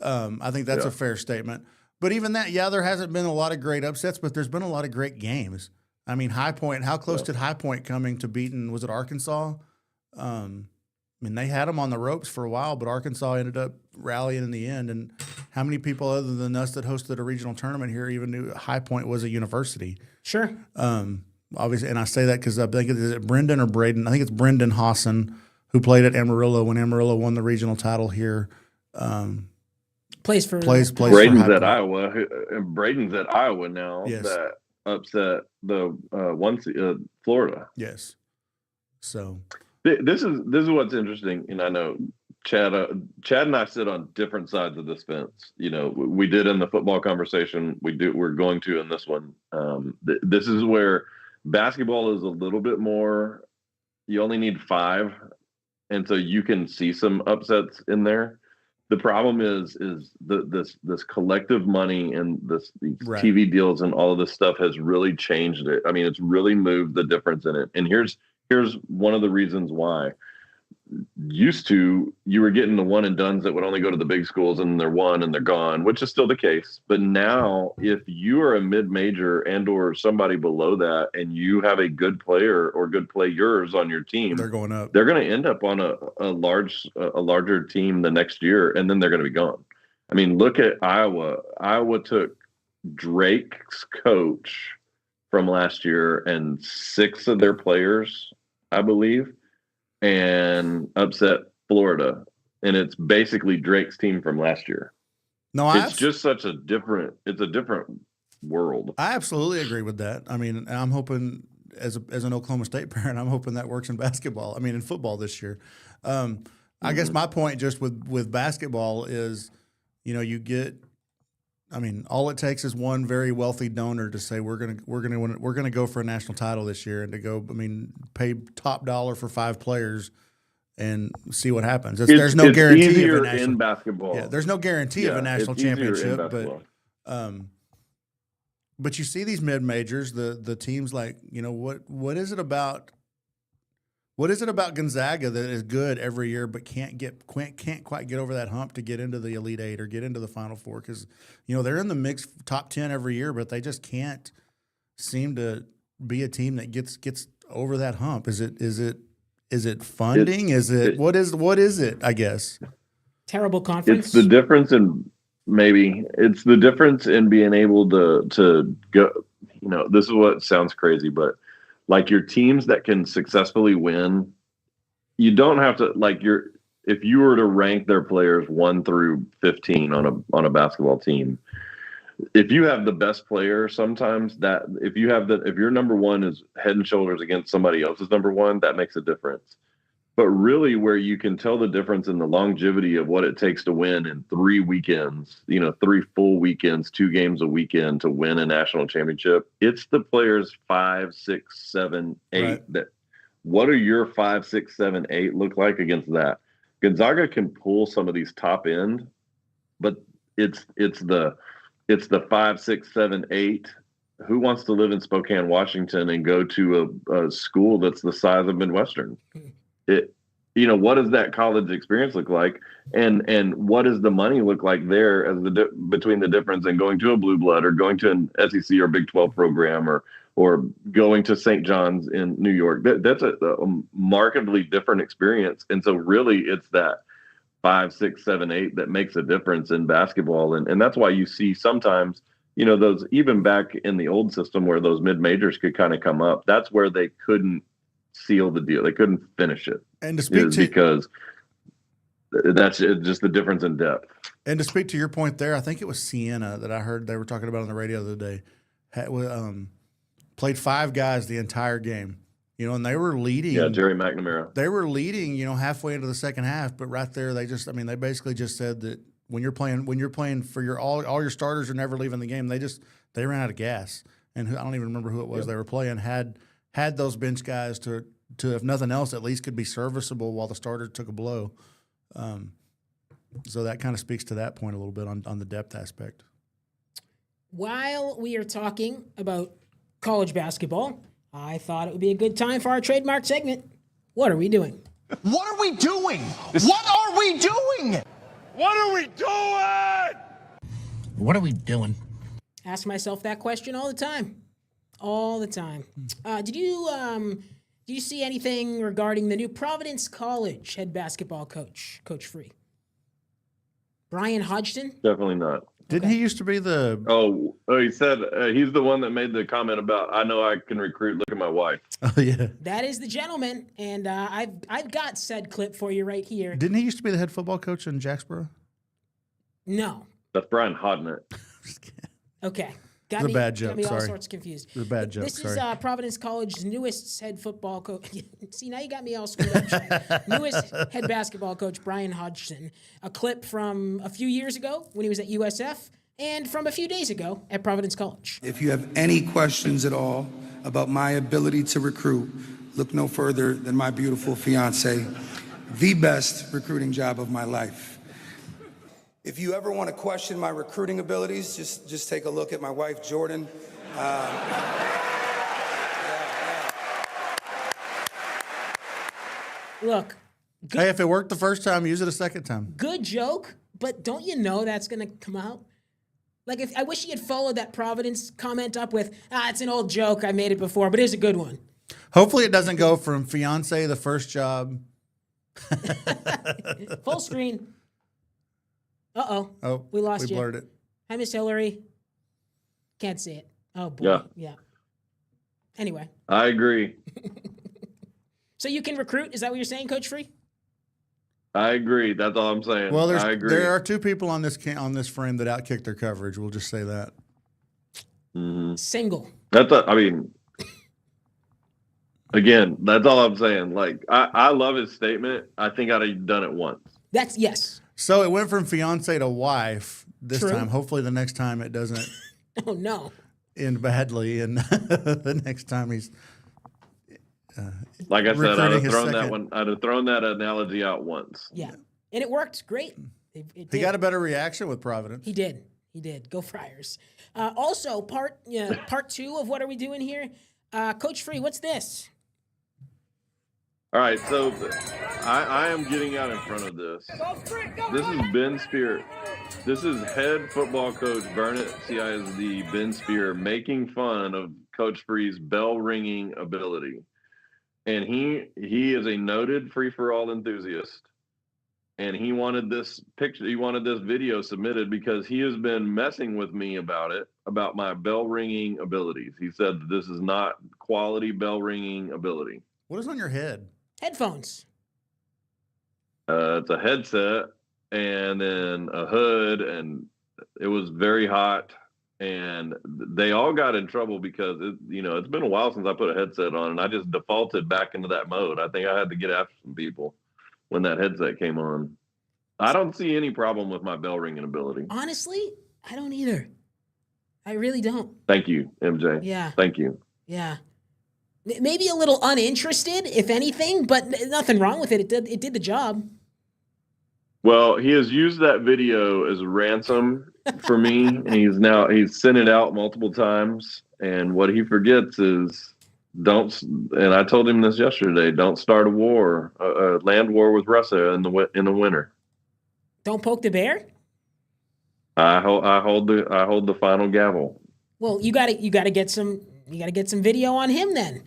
I think that's a fair statement. But even that, there hasn't been a lot of great upsets, but there's been a lot of great games. I mean, High Point, how close did High Point coming to beating, was it Arkansas? I mean, they had them on the ropes for a while, but Arkansas ended up rallying in the end. And how many people other than us that hosted a regional tournament here even knew High Point was a university? Sure. Obviously, and I say that because I think is it Brendan or Braden? I think it's Brendan Hassan, who played at Amarillo when Amarillo won the regional title here. Plays Braden's at Iowa. Braden's at Iowa now. Yes. That upset the Florida. Yes. So this is what's interesting, and I know Chad and I sit on different sides of this fence. We did in the football conversation. We're going to in this one. This is where basketball is a little bit more. You only need 5, and so you can see some upsets in there. The problem is this collective money and these right. TV deals and all of this stuff has really changed it. I mean, it's really moved the difference in it. And here's one of the reasons why. Used to, you were getting the one and dones that would only go to the big schools and they're one and they're gone, which is still the case. But now, if you are a mid-major and or somebody below that, and you have a good player or good players on your team, they're going up. They're going to end up on a larger team the next year, and then they're going to be gone. I mean, look at Iowa. Iowa took Drake's coach from last year and 6 of their players, I believe, and upset Florida, and it's basically Drake's team from last year. No, it's just such a different world. I absolutely agree with that. I mean, I'm hoping as an Oklahoma State parent, I'm hoping that works in basketball. I mean, in football this year. I guess my point just with basketball is, you get. I mean, all it takes is one very wealthy donor to say we're gonna go for a national title this year, and to go. I mean, pay top dollar for 5 players and see what happens. There's no guarantee of a national in basketball. Yeah, there's no guarantee of a national championship, but you see these mid majors, the teams like what is it about? What is it about Gonzaga that is good every year but can't quite get over that hump to get into the Elite 8 or get into the Final Four? Because they're in the mix top 10 every year, but they just can't seem to be a team that gets over that hump. Is it funding? What is it? I guess terrible conference. It's the difference in being able to go. This is what sounds crazy, but. Like your teams that can successfully win, you don't have to if you were to rank their players 1 through 15 on a basketball team, if you have the best player, sometimes that if your number 1 is head and shoulders against somebody else's number 1, that makes a difference. But really, where you can tell the difference in the longevity of what it takes to win in 3 weekends, 3 full weekends, 2 games a weekend to win a national championship, it's the players 5, 6, 7, 8. Right. That what are your 5, 6, 7, 8 look like against that? Gonzaga can pull some of these top end, but it's the 5, 6, 7, 8 who wants to live in Spokane, Washington, and go to a school that's the size of Midwestern? What does that college experience look like, and what does the money look like there as between the difference in going to a blue blood or going to an SEC or Big 12 program or going to St. John's in New York? That's a markedly different experience, and so really it's that 5, 6, 7, 8 that makes a difference in basketball, and that's why you see sometimes, those, even back in the old system where those mid majors could kind of come up, that's where they couldn't seal the deal. They couldn't finish it. And to speak to, because that's just the difference in depth. And to speak to your point there, I think it was Siena that I heard they were talking about on the radio the other day. Played 5 guys the entire game, and they were leading. Yeah, Jerry McNamara. They were leading, halfway into the second half, but right there they basically just said that when you're playing for all your starters are never leaving the game. They ran out of gas, and I don't even remember who it was they were playing had those bench guys to if nothing else at least could be serviceable while the starter took a blow. So that kind of speaks to that point a little bit on the depth aspect. While we are talking about college basketball, I thought it would be a good time for our trademark segment. What are we doing? What are we doing? What are we doing? What are we doing? What are we doing? Ask myself that question all the time. All the time. Did you see anything regarding the new Providence College head basketball coach, Coach Free? Brian Hodgson? Definitely not. Didn't he used to be the? Oh, he said he's the one that made the comment about, I know I can recruit. Look at my wife. Oh yeah. That is the gentleman, and I've got said clip for you right here. Didn't he used to be the head football coach in Jacksboro? No. That's Brian Hodnett. Okay. It was a bad joke. Got me all Sorry. sorts confused. It was a bad joke. This Sorry. is Providence College's newest head football coach. See, now you got me all screwed up. Jay. Newest head basketball coach, Brian Hodgson. A clip from a few years ago when he was at USF and from a few days ago at Providence College. If you have any questions at all about my ability to recruit, look no further than my beautiful fiance, the best recruiting job of my life. If you ever want to question my recruiting abilities, just take a look at my wife, Jordan. Look. Hey, if it worked the first time, use it a second time. Good joke, but don't you know that's going to come out? Like, I wish he had followed that Providence comment up with, it's an old joke, I made it before, but here's a good one. Hopefully it doesn't go from fiance, the first job. Full screen. Uh-oh. Oh, we lost you. We blurred it. Hi, Miss Hillary. Can't see it. Oh, boy. Yeah. Anyway. I agree. So you can recruit? Is that what you're saying, Coach Free? I agree. That's all I'm saying. Well, I agree. There are 2 people on this frame that outkicked their coverage. We'll just say that. Mm-hmm. Single. Again, that's all I'm saying. Like, I love his statement. I think I'd have done it once. Yes. So it went from fiance to wife this True. time. Hopefully the next time it doesn't Oh, no. end badly. And the next time he's like I said, I'd recruiting have thrown that analogy out once. Yeah. And it worked great. He got a better reaction with Providence. He did. Go Friars. Also, part 2 of what are we doing here? Coach Free, what's this? All right, so I am getting out in front of this. This is Ben Spear. This is head football coach Burnett CISD Ben Spear making fun of Coach Free's bell ringing ability. And he is a noted free-for-all enthusiast. And he wanted this video submitted because he has been messing with me about my bell ringing abilities. He said that this is not quality bell ringing ability. What is on your head? Headphones. It's a headset and then a hood, and it was very hot. And they all got in trouble because it's been a while since I put a headset on, and I just defaulted back into that mode. I think I had to get after some people when that headset came on. I don't see any problem with my bell ringing ability. Honestly, I don't either. I really don't. Thank you, MJ. Yeah. Thank you. Yeah. Maybe a little uninterested, if anything, but nothing wrong with it. It did the job. Well, he has used that video as ransom for me, and he's sent it out multiple times, And what he forgets is don't. And I told him this yesterday. Don't start a land war with Russia in the winter. Don't poke the bear. I hold the final gavel. Well, you got to get some video on him then.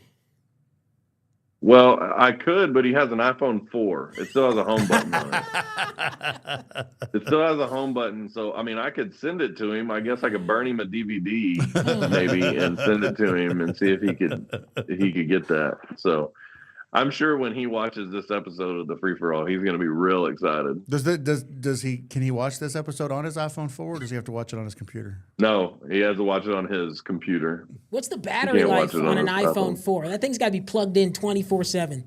Well, I could, but he has an iPhone 4. It still has a home button on it. It still has a home button, so I mean, I could send it to him. I guess I could burn him a DVD maybe and send it to him and see if he could get that. So, I'm sure when he watches this episode of the Free for All, he's going to be real excited. Can he watch this episode on his iPhone 4 or does he have to watch it on his computer? No, he has to watch it on his computer. What's the battery life on an iPhone 4? That thing's got to be plugged in 24/7.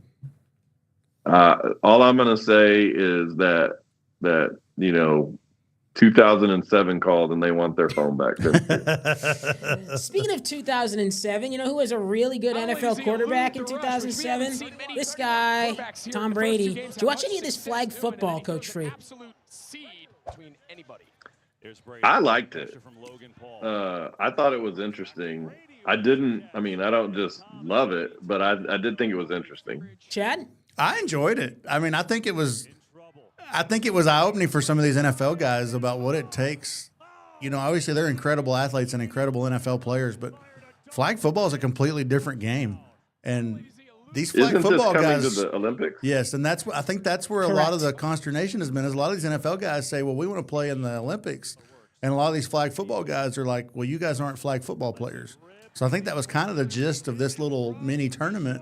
All I'm going to say is that 2007 called and they want their phone back. Speaking of 2007, you know who was a really good NFL quarterback in 2007? This guy, Tom Brady. Did you watch any of this flag football, Coach Free? I liked it. I thought it was interesting. I don't just love it, but I did think it was interesting. Chad? I enjoyed it. I mean, I think it was eye-opening for some of these NFL guys about what it takes. You know, obviously they're incredible athletes and incredible NFL players, but flag football is a completely different game. And these flag football guys, to the Olympics? Yes, and I think that's where a lot of the consternation has been. Is a lot of these NFL guys say, "Well, we want to play in the Olympics," and a lot of these flag football guys are like, "Well, you guys aren't flag football players." So I think that was kind of the gist of this little mini tournament.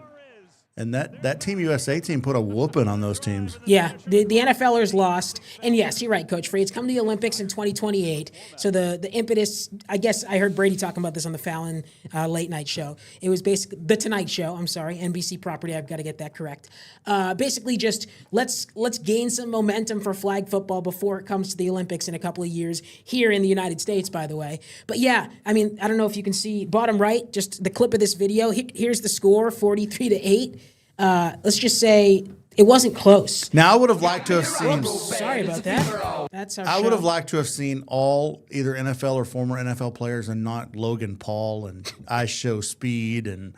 And that Team USA team put a whooping on those teams. Yeah, the NFLers lost. And yes, you're right, Coach Free. It's come to the Olympics in 2028. So the impetus, I guess I heard Brady talking about this on the Fallon late night show. It was basically the Tonight Show. I'm sorry, NBC property. I've got to get that correct. Basically just let's gain some momentum for flag football before it comes to the Olympics in a couple of years here in the United States, by the way. But yeah, I mean, I don't know if you can see bottom right, just the clip of this video. Here's the score, 43-8. Let's just say it wasn't close. Now, I would have liked to have seen. Sorry about that. That's our I show. would have liked to have seen all either NFL or former NFL players and not Logan Paul and I Show Speed and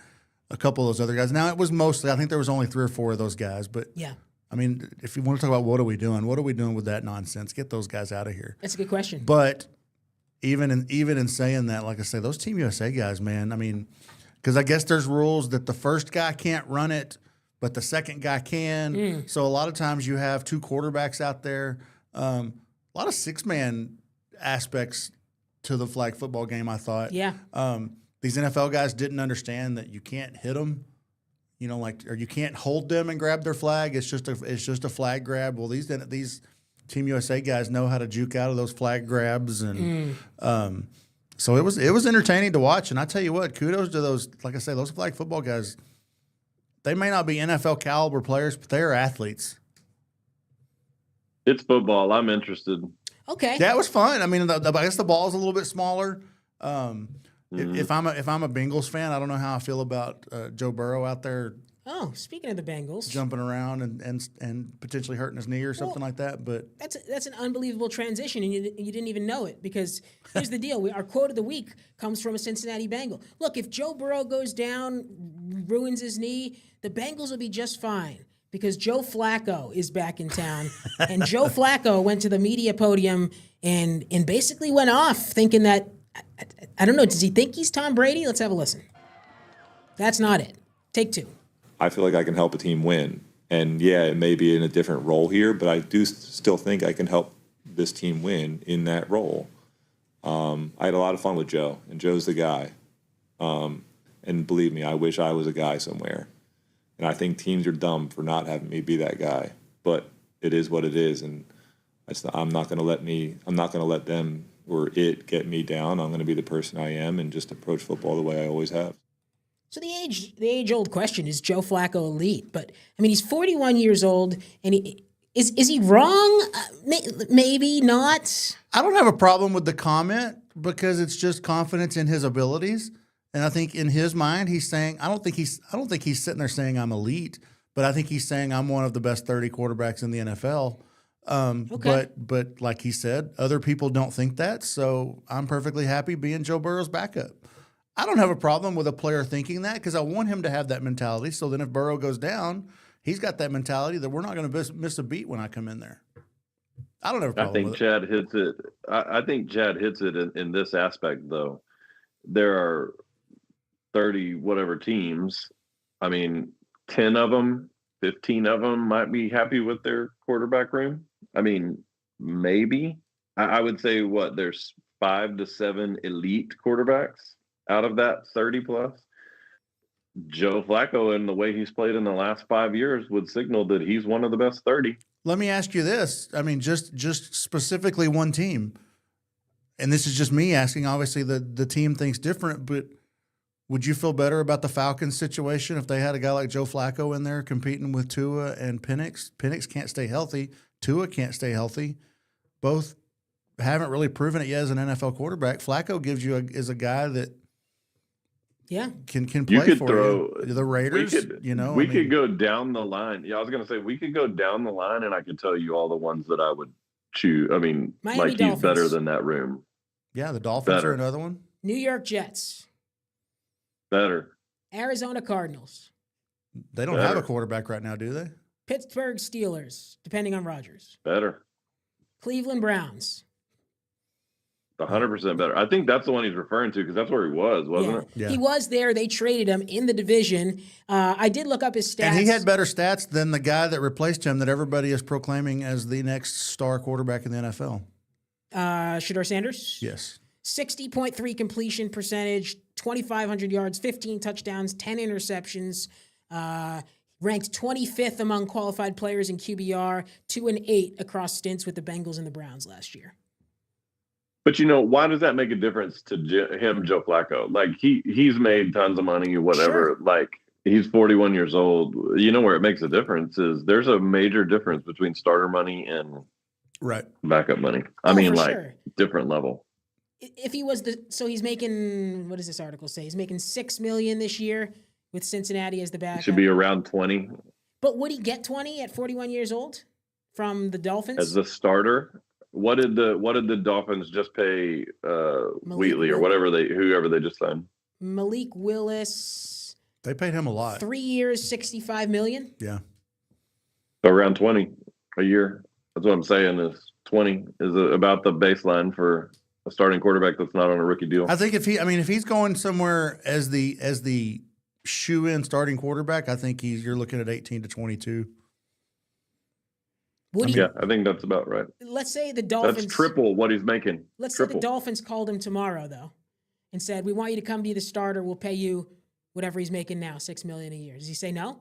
a couple of those other guys. Now, it was mostly, I think there was only 3 or 4 of those guys. But, yeah. I mean, if you want to talk about what are we doing with that nonsense? Get those guys out of here. That's a good question. But even in saying that, like I say, those Team USA guys, man, I mean, because I guess there's rules that the first guy can't run it, but the second guy can. So a lot of times you have 2 quarterbacks out there. A lot of 6-man aspects to the flag football game, I thought. Yeah. These NFL guys didn't understand that you can't hit them, or you can't hold them and grab their flag. It's just a flag grab. Well, these Team USA guys know how to juke out of those flag grabs, and so it was entertaining to watch. And I tell you what, kudos to those. Like I say, those flag football guys. They may not be NFL caliber players, but they are athletes. It's football. I'm interested. Okay. Yeah, it was fun. I mean, I guess the ball is a little bit smaller. If I'm a Bengals fan, I don't know how I feel about Joe Burrow out there. Oh, speaking of the Bengals, jumping around and potentially hurting his knee or something like that. But that's an unbelievable transition, and you didn't even know it, because here's the deal: our quote of the week comes from a Cincinnati Bengal. Look, if Joe Burrow goes down, ruins his knee, the Bengals will be just fine, because Joe Flacco is back in town, and Joe Flacco went to the media podium and basically went off thinking that I don't know. Does he think he's Tom Brady? Let's have a listen. That's not it. Take 2. I feel like I can help a team win. And yeah, it may be in a different role here, but I do still think I can help this team win in that role. I had a lot of fun with Joe, and Joe's the guy. And believe me, I wish I was a guy somewhere. And I think teams are dumb for not having me be that guy. But it is what it is, and I'm not going to let them or it get me down. I'm going to be the person I am and just approach football the way I always have. So the age-old question is Joe Flacco elite? But I mean, he's 41 years old, and is he wrong? Maybe not. I don't have a problem with the comment, because it's just confidence in his abilities, and I think in his mind he's saying I don't think he's sitting there saying I'm elite, but I think he's saying I'm one of the best 30 quarterbacks in the NFL. Okay. But like he said, other people don't think that, so I'm perfectly happy being Joe Burrow's backup. I don't have a problem with a player thinking that because I want him to have that mentality. So then if Burrow goes down, he's got that mentality that we're not going to miss a beat when I come in there. I don't have a problem with it. Chad hits it. I think Chad hits it in this aspect, though. There are 30 whatever teams. I mean, 10 of them, 15 of them might be happy with their quarterback room. I mean, maybe. I would say there's 5 to 7 elite quarterbacks out of that 30 plus. Joe Flacco, and the way he's played in the last 5 years, would signal that he's one of the best 30. Let me ask you this. I mean, just specifically one team, and this is just me asking. Obviously, the team thinks different, but would you feel better about the Falcons situation if they had a guy like Joe Flacco in there competing with Tua and Penix? Penix can't stay healthy. Tua can't stay healthy. Both haven't really proven it yet as an NFL quarterback. Flacco is a guy that can play for you. The Raiders. We could go down the line. Yeah, I was going to say we could go down the line, and I could tell you all the ones that I would choose. I mean, Miami he's Dolphins. better than that room. Yeah, the Dolphins are another one. New York Jets. Better. Arizona Cardinals. They don't have a quarterback right now, do they? Pittsburgh Steelers, depending on Rodgers. Better. Cleveland Browns. 100% better. I think that's the one he's referring to because that's where he was, wasn't it? Yeah. He was there. They traded him in the division. I did look up his stats. And he had better stats than the guy that replaced him that everybody is proclaiming as the next star quarterback in the NFL. Shedeur Sanders? Yes. 60.3 completion percentage, 2,500 yards, 15 touchdowns, 10 interceptions. Ranked 25th among qualified players in QBR, 2-8 across stints with the Bengals and the Browns last year. But why does that make a difference to him, Joe Flacco? Like he's made tons of money, whatever. Sure. Like he's 41 years old. You know where it makes a difference is there's a major difference between starter money and backup money. I mean, different level. If he was so he's making, what does this article say? He's making $6 million this year with Cincinnati as the backup. He should be around 20. But would he get 20 at 41 years old from the Dolphins as the starter? What did the Dolphins just pay Wheatley or whoever they just signed? Malik Willis. They paid him a lot. 3 years, $65 million. Yeah. So around 20 a year. That's what I'm saying is 20 is about the baseline for a starting quarterback that's not on a rookie deal. I think if he's going somewhere as the shoe-in starting quarterback, I think you're looking at 18 to 22. I think that's about right. Let's say the Dolphins. That's triple what he's making. Let's say the Dolphins called him tomorrow, though, and said, "We want you to come be the starter. We'll pay you whatever he's making now, $6 million a year." Does he say no?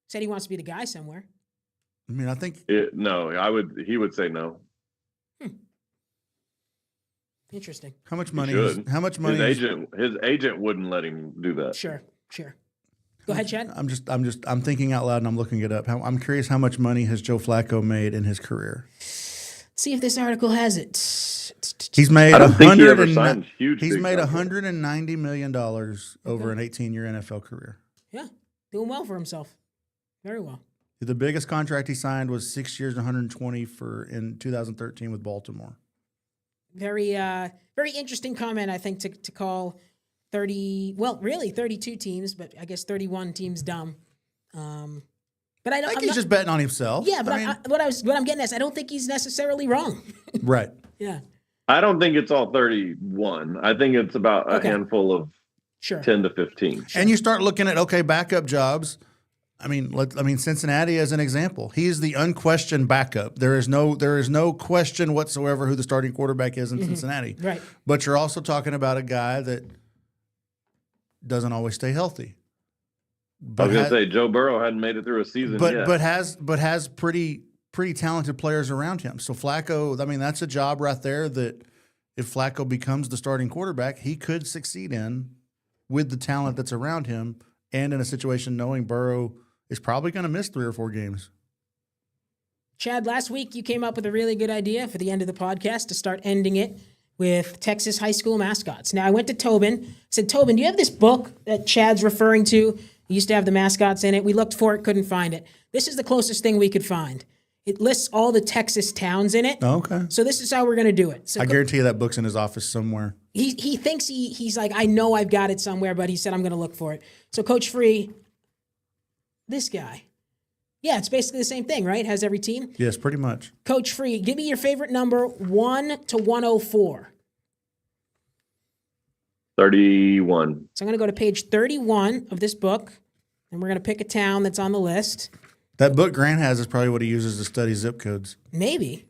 Said he wants to be the guy somewhere. I mean, I think He would say no. Interesting. How much money? His agent wouldn't let him do that. Sure. Go ahead, Chad. I'm thinking out loud and I'm looking it up. I'm curious how much money has Joe Flacco made in his career? Let's see if this article has it. He's made $190 million over an 18-year NFL career. Yeah, doing well for himself. Very well. The biggest contract he signed was 6 years, 120 in 2013 with Baltimore. Very interesting comment, I think, to call 32 teams, but I guess 31 teams dumb. But I think he's just betting on himself. Yeah, but what I'm getting at is I don't think he's necessarily wrong. Right. Yeah. I don't think it's all 31. I think it's about a handful of 10 to 15. Sure. And you start looking at backup jobs. I mean, Cincinnati as an example. He is the unquestioned backup. There is no question whatsoever who the starting quarterback is in Cincinnati. Right. But you're also talking about a guy that doesn't always stay healthy. I was gonna say Joe Burrow hadn't made it through a season yet. But has pretty talented players around him. So Flacco, I mean, that's a job right there that if Flacco becomes the starting quarterback, he could succeed in with the talent that's around him and in a situation knowing Burrow is probably going to miss 3 or 4 games. Chad, last week you came up with a really good idea for the end of the podcast to start ending it with Texas high school mascots. Now, I went to Tobin, said, Tobin, do you have this book that Chad's referring to? It used to have the mascots in it. We looked for it, couldn't find it. This is the closest thing we could find. It lists all the Texas towns in it. Oh, okay. So this is how we're going to do it. So I guarantee you that book's in his office somewhere. He thinks he's like, I know I've got it somewhere, but he said, I'm going to look for it. So Coach Free, this guy. Yeah, it's basically the same thing, right? Has every team? Yes, pretty much. Coach Free, give me your favorite number 1 to 104. 31. So I'm going to go to page 31 of this book, and we're going to pick a town that's on the list. That book Grant has is probably what he uses to study zip codes. Maybe.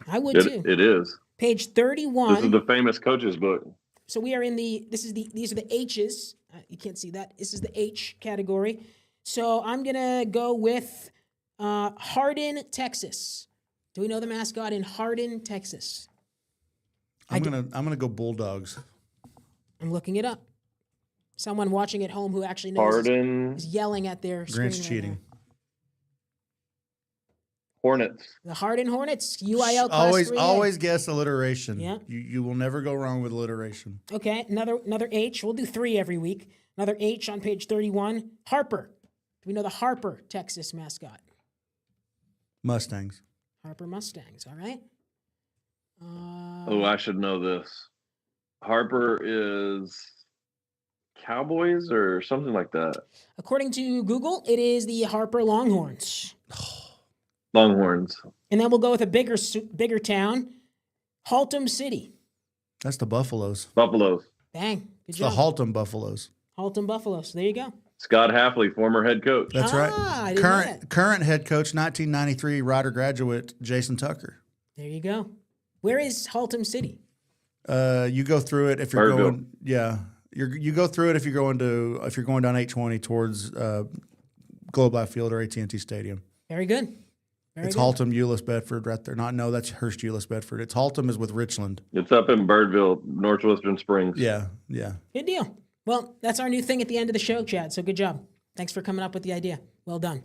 I would too. It is. Page 31. This is the famous coach's book. So we are in these are the H's. You can't see that. This is the H category. So I'm going to go with Hardin, Texas. Do we know the mascot in Hardin, Texas? I'm gonna go Bulldogs. I'm looking it up. Someone watching at home who actually knows Hardin. is yelling at their screen. Grant's right cheating. now. Hornets. The Hardin Hornets, UIL class 3A. Always guess alliteration. Yeah. You will never go wrong with alliteration. Okay, another H. We'll do 3 every week. Another H on page 31. Harper. Do we know the Harper, Texas mascot? Mustangs. Harper Mustangs, all right? I should know this. Harper is Cowboys or something like that. According to Google, it is the Harper Longhorns. Longhorns. And then we'll go with a bigger town, Haltom City. That's the Buffaloes. Buffaloes. Bang. Good It's job. the Haltom Buffaloes. Haltom Buffaloes. There you go. Scott Hafley, former head coach. That's I right. didn't know that. Current head coach, 1993 Rider graduate Jason Tucker. There you go. Where is Haltom City? You go through it if you're Birdville. going. Yeah, you go through it if you're going down 820 towards Globe Life Field or AT&T Stadium. Very good. It's Haltom, Euless, Bedford, right there. That's Hurst, Euless, Bedford. It's Haltom is with Richland. It's up in Birdville, Northwestern Springs. Yeah. Good deal. Well, that's our new thing at the end of the show, Chad. So good job. Thanks for coming up with the idea. Well done.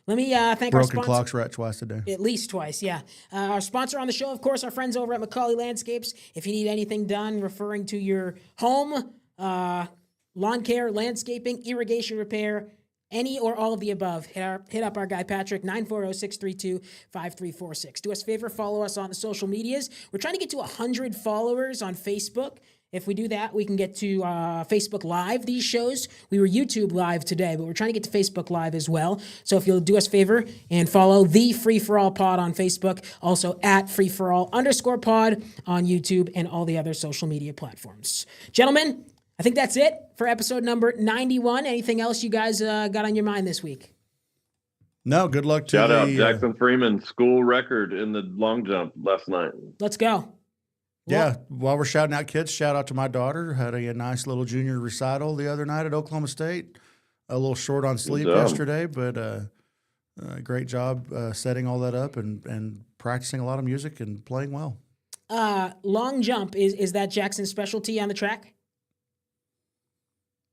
Let me thank our Broken sponsor. clocks right twice a day. At least twice, yeah. Our sponsor on the show, of course, our friends over at Macaulay Landscapes. If you need anything done referring to your home, lawn care, landscaping, irrigation repair, any or all of the above, hit up our guy Patrick, 940-632-5346. Do us a favor, follow us on the social medias. We're trying to get to 100 followers on Facebook. If we do that, we can get to Facebook Live, these shows. We were YouTube Live today, but we're trying to get to Facebook Live as well. So if you'll do us a favor and follow the Free For All Pod on Facebook, also at Free4All_pod on YouTube and all the other social media platforms. Gentlemen, I think that's it for episode number 91. Anything else you guys got on your mind this week? No, good luck to Shout out Jackson Freeman, school record in the long jump last night. Let's go. Yeah, while we're shouting out kids, shout out to my daughter. Had a nice little junior recital the other night at Oklahoma State. A little short on sleep yesterday, but great job setting all that up and practicing a lot of music and playing well. Long jump, is that Jackson's specialty on the track?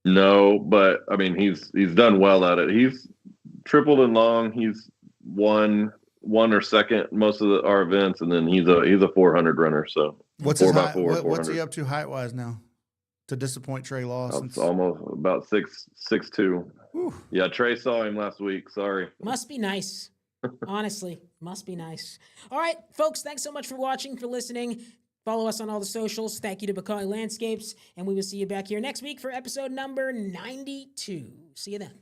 No, but I mean he's done well at it. He's tripled and long. He's won or second most of our events, and then he's a 400 runner. So what's his height? What's he up to height wise now? To disappoint Trey Lawson, it's almost about 6'2". Yeah, Trey saw him last week. Sorry. Must be nice. Honestly, must be nice. All right, folks, thanks so much for watching, for listening. Follow us on all the socials. Thank you to Macaulay Landscapes, and we will see you back here next week for episode number 92. See you then.